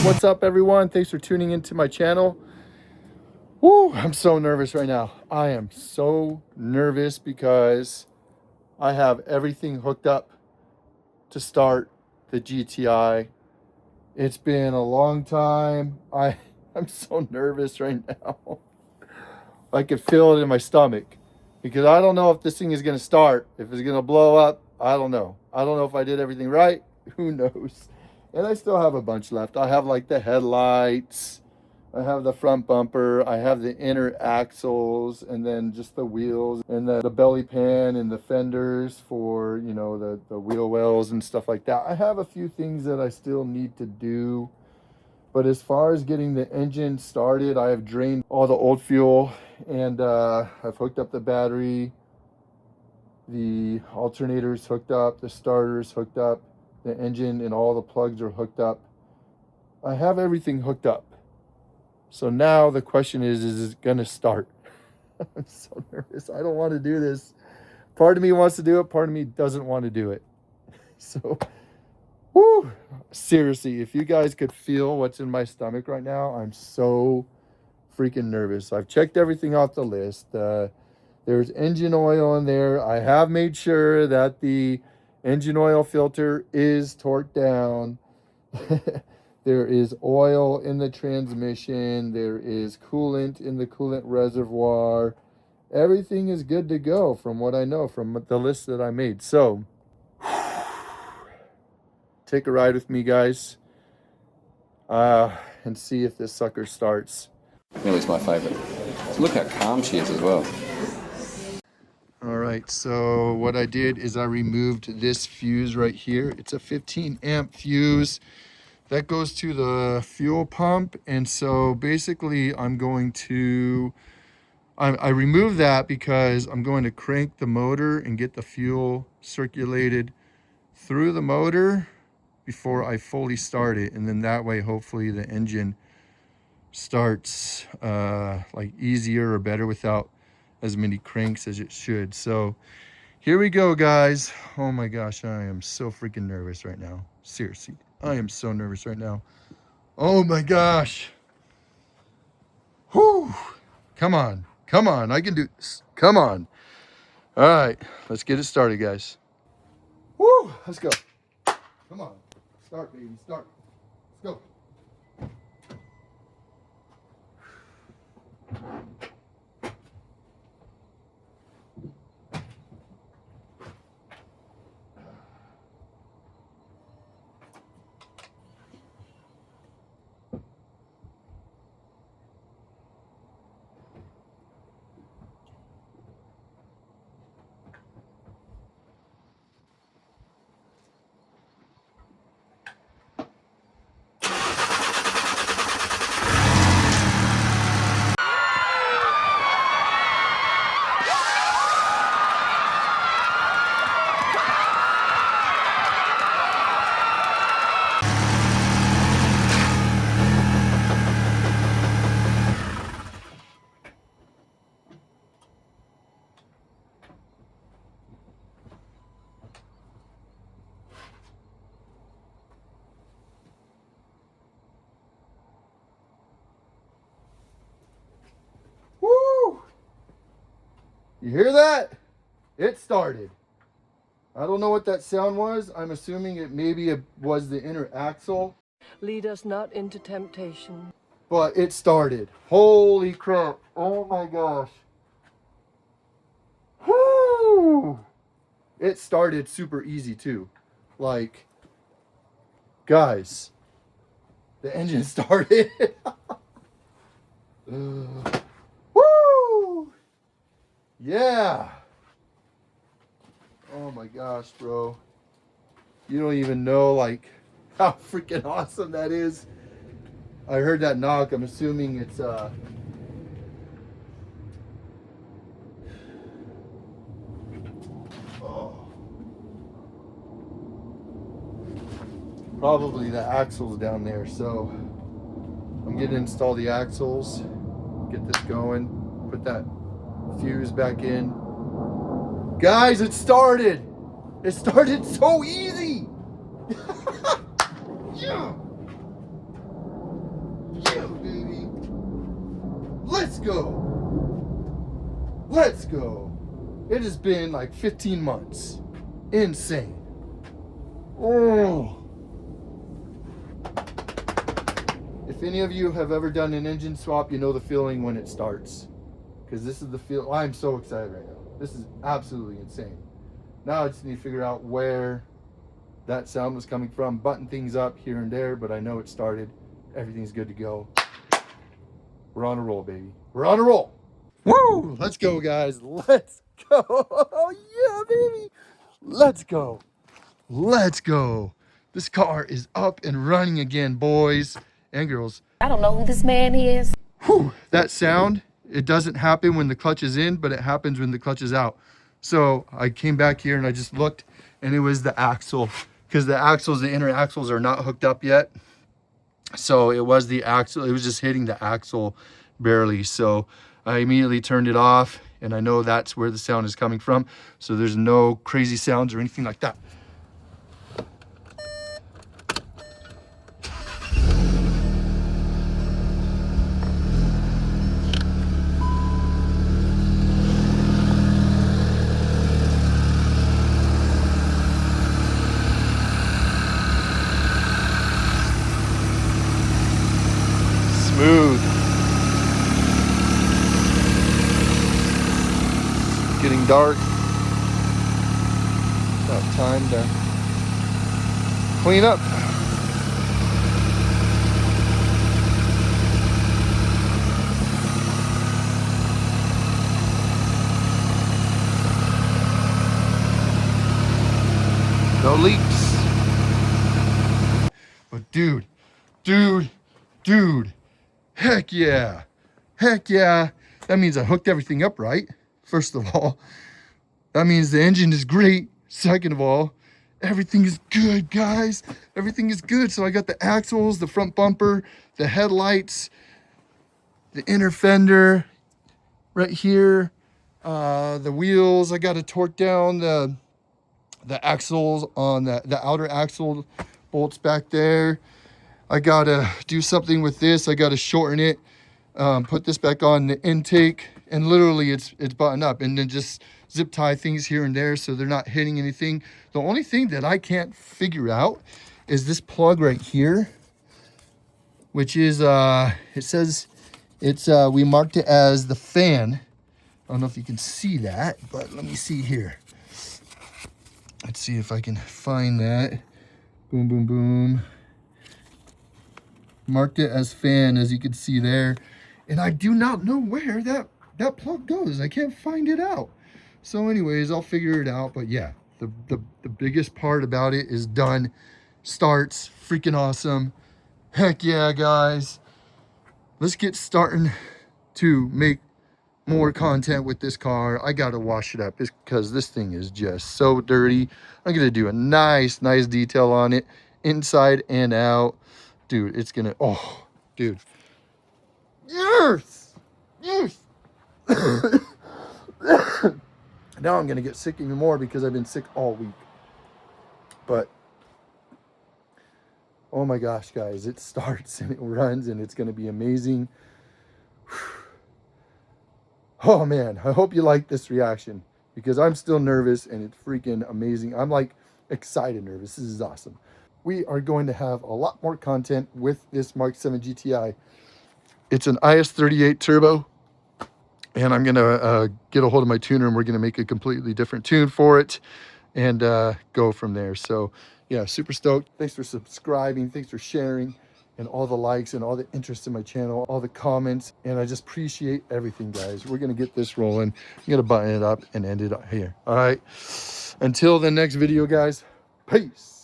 What's up, everyone? Thanks for tuning into my channel. Woo, I'm so nervous right now. I am so nervous because I have everything hooked up to start the GTI. It's been a long time. I'm so nervous right now. I can feel it in my stomach because I don't know if this thing is going to start, if it's going to blow up. I don't know. I don't know if I did everything right. Who knows? And I still have a bunch left. I have like the headlights, I have the front bumper, I have the inner axles, and then just the wheels and the belly pan and the fenders for, you know, the wheel wells and stuff like that. I have a few things that I still need to do. But as far as getting the engine started, I have drained all the old fuel and I've hooked up the battery. The alternator's hooked up, the starter's hooked up, the engine and all the plugs are hooked up. I have everything hooked up. So now the question is it gonna start? I'm so nervous. I don't want to do this. Part of me wants to do it, part of me doesn't want to do it. So, whoo, seriously, if you guys could feel what's in my stomach right now, I'm so freaking nervous. I've checked everything off the list. There's engine oil in there. I have made sure that the engine oil filter is torqued down. There is oil in the transmission. There is coolant in the coolant reservoir. Everything is good to go from what I know from the list that I made. So take a ride with me, guys, and see if this sucker starts. Millie's my favorite. Look how calm she is as well. All right, so what I did is I removed this fuse right here. It's a 15 amp fuse that goes to the fuel pump. And so basically I'm going to, I removed that because I'm going to crank the motor and get the fuel circulated through the motor before I fully start it. And then that way, hopefully the engine starts like easier or better without as many cranks as it should. So here we go, guys. Oh my gosh, I am so freaking nervous right now. Seriously, I am so nervous right now. Oh my gosh. Whew. Come on, I can do this. Come on. All right, let's get it started, guys. Woo, let's go. Come on, start, baby, start. Let's go. Woo! You hear that? It started. I don't know what that sound was. I'm assuming it was the inner axle. Lead us not into temptation. But it started. Holy crap. Oh my gosh. Whoo! It started super easy too. Like, guys, the engine started. Woo! Yeah. Oh my gosh, bro. You don't even know like how freaking awesome that is. I heard that knock. I'm assuming it's probably the axles down there. So I'm going to install the axles, get this going, put that fuse back in. Guys, it started. It started so easy. Yeah. go. Let's go. It has been like 15 months. Insane. Oh. If any of you have ever done an engine swap, you know the feeling when it starts. Because this is the feel. I'm so excited right now. This is absolutely insane. Now I just need to figure out where that sound was coming from, button things up here and there, but I know it started. Everything's good to go. We're on a roll, baby. We're on a roll. Woo! Let's go, guys. Let's go. Oh, yeah, baby. Let's go. Let's go. This car is up and running again, boys and girls. I don't know who this man is. Whew, that sound, it doesn't happen when the clutch is in, but it happens when the clutch is out. So I came back here and I just looked, and it was the axle, because the inner axles are not hooked up yet. So it was the axle, it was just hitting the axle barely. So I immediately turned it off, and I know that's where the sound is coming from. So there's no crazy sounds or anything like that. Smooth. Getting dark. About time to clean up. No leaks. But dude, heck yeah. That means I hooked everything up right. First of all, that means the engine is great. Second of all, everything is good, guys. Everything is good. So I got the axles, the front bumper, the headlights, the inner fender right here, the wheels. I got to torque down the axles on the outer axle bolts back there. I gotta do something with this. I gotta shorten it, put this back on the intake, and literally it's buttoned up, and then just zip tie things here and there so they're not hitting anything. The only thing that I can't figure out is this plug right here, which is it says it's we marked it as the fan. I don't know if you can see that, but let me see here. Let's see if I can find that. Boom, boom, boom. Marked it as fan, as you can see there, and I do not know where that plug goes. I can't find it out. So anyways, I'll figure it out. But yeah, the biggest part about it is done. Starts freaking awesome. Heck yeah, guys. Let's get starting to make more content with this car. I gotta wash it up because this thing is just so dirty. I'm gonna do a nice detail on it, inside and out. Dude, it's gonna, oh, dude. Yes! Now I'm gonna get sick even more because I've been sick all week. But, oh my gosh, guys, it starts and it runs and it's gonna be amazing. Oh man, I hope you like this reaction because I'm still nervous and it's freaking amazing. I'm like excited nervous. This is awesome. We are going to have a lot more content with this MK7 GTI. It's an IS38 turbo, and I'm gonna get a hold of my tuner and we're gonna make a completely different tune for it and go from there. So yeah, super stoked. Thanks for subscribing, thanks for sharing, and all the likes and all the interest in my channel, all the comments, and I just appreciate everything, guys. We're gonna get this rolling. I'm gonna button it up and end it up here. All right, until the next video, guys, peace.